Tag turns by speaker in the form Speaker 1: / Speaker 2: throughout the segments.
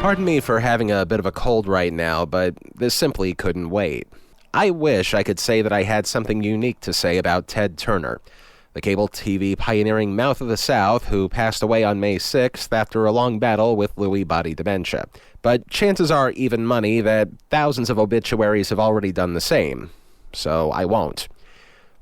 Speaker 1: Pardon me for having a bit of a cold right now, but this simply couldn't wait. I wish I could say that I had something unique to say about Ted Turner, the cable TV pioneering mouth of the South who passed away on May 6th after a long battle with Lewy body dementia. But chances are even money that thousands of obituaries have already done the same, so I won't.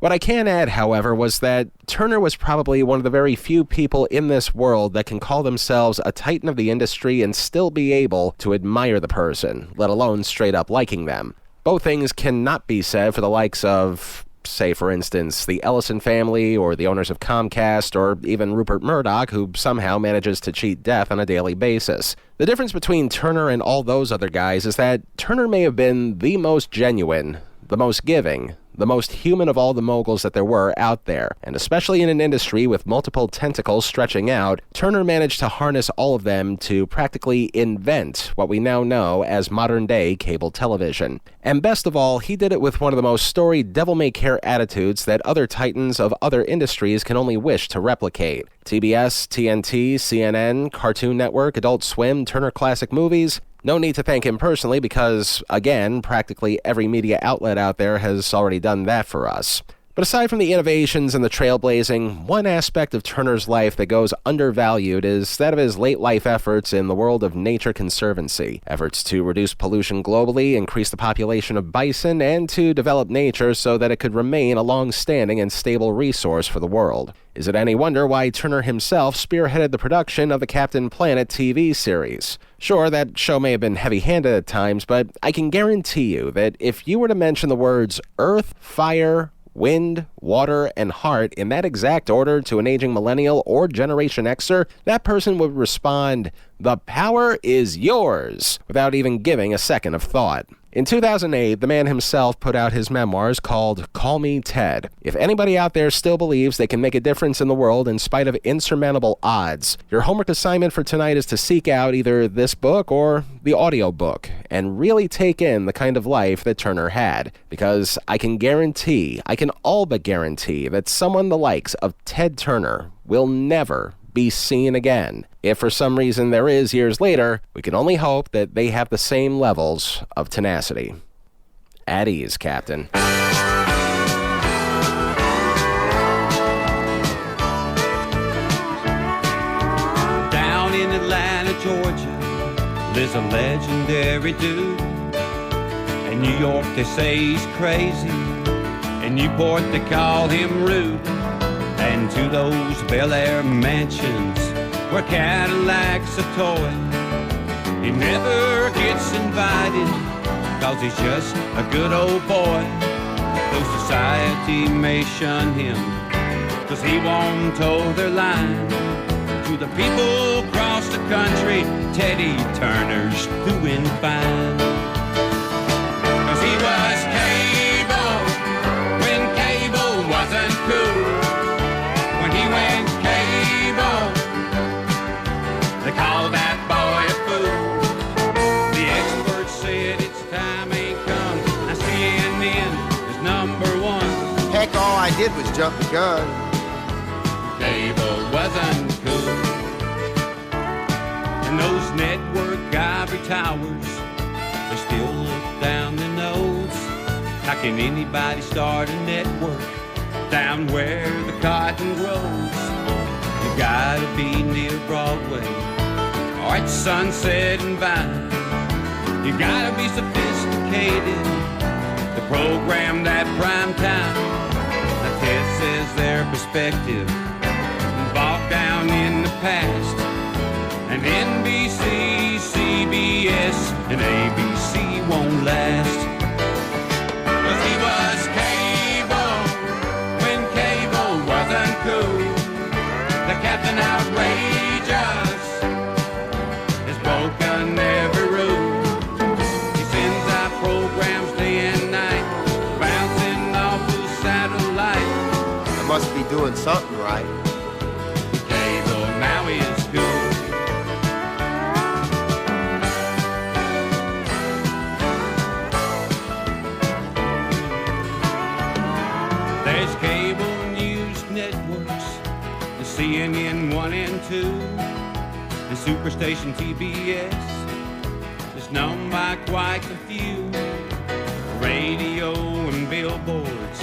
Speaker 1: What I can add, however, was that Turner was probably one of the very few people in this world that can call themselves a titan of the industry and still be able to admire the person, let alone straight up liking them. Both things cannot be said for the likes of, say, for instance, the Ellison family or the owners of Comcast or even Rupert Murdoch, who somehow manages to cheat death on a daily basis. The difference between Turner and all those other guys is that Turner may have been the most genuine, the most giving, the most human of all the moguls that there were out there, and especially in an industry with multiple tentacles stretching out, Turner managed to harness all of them to practically invent what we now know as modern-day cable television. And best of all, he did it with one of the most storied devil-may-care attitudes that other titans of other industries can only wish to replicate. TBS, TNT, CNN, Cartoon Network, Adult Swim, Turner Classic Movies. No need to thank him personally because, again, practically every media outlet out there has already done that for us. But aside from the innovations and the trailblazing, one aspect of Turner's life that goes undervalued is that of his late-life efforts in the world of nature conservancy. Efforts to reduce pollution globally, increase the population of bison, and to develop nature so that it could remain a long-standing and stable resource for the world. Is it any wonder why Turner himself spearheaded the production of the Captain Planet TV series? Sure, that show may have been heavy-handed at times, but I can guarantee you that if you were to mention the words Earth, Fire, Wind, Water, and Heart in that exact order to an aging millennial or Generation Xer, that person would respond, "The power is yours," without even giving a second of thought. In 2008, the man himself put out his memoirs called Call Me Ted. If anybody out there still believes they can make a difference in the world in spite of insurmountable odds, your homework assignment for tonight is to seek out either this book or the audiobook and really take in the kind of life that Turner had. Because I can all but guarantee that someone the likes of Ted Turner will never be seen again. If for some reason there is years later, we can only hope that they have the same levels of tenacity. At ease, Captain.
Speaker 2: Down in Atlanta, Georgia, there's a legendary dude. In New York, they say he's crazy. In Newport, they call him rude. And to those Bel Air mansions where Cadillac's a toy, he never gets invited, 'cause he's just a good old boy. Though society may shun him, 'cause he won't toe their line. To the people across the country, Teddy Turner's doing fine. 'Cause he was cable when cable wasn't cool. He went cable, they call that boy a fool. The experts said its time ain't come. Now CNN is #1.
Speaker 3: Heck, all I did was jump the gun.
Speaker 2: Cable wasn't cool. And those network ivory towers, they still look down their nose. How can anybody start a network down where the cotton grows? You gotta be near Broadway or at Sunset and Vine. You gotta be sophisticated to program that prime time. Now Ted says their perspective bogged down in the past. And NBC, CBS, and ABC won't last. 'Cause he was cool. The Captain Outrageous has broken every rule. He sends out programs day and night, bouncing off the satellite.
Speaker 3: I must be doing something right.
Speaker 2: Cable now is cool. There's cable networks, the CNN 1 and 2, the Superstation TBS, known by quite a few. Radio and billboards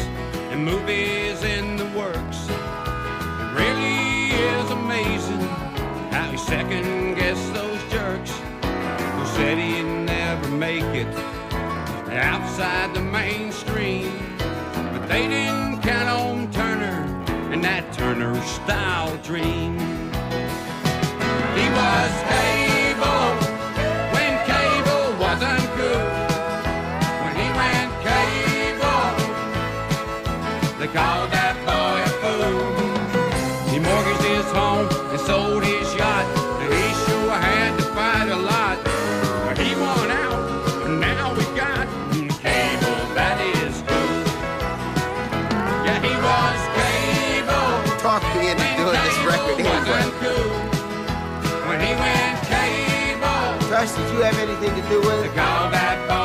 Speaker 2: and movies in the works. It really is amazing how he second-guessed those jerks who said he'd never make it outside the mainstream. But they didn't count on Turner and that Turner style dream. He was cable when cable wasn't good. When he went cable, they called that boy a fool. He mortgaged his home and sold his yacht. He sure had to fight a lot. But he won out, and now we got cable that is good. Yeah, he was cable.
Speaker 3: Talk me into doing this record anyway.
Speaker 2: When he went cable,
Speaker 3: Trust, did you have anything to do with
Speaker 2: they
Speaker 3: it?
Speaker 2: called that boy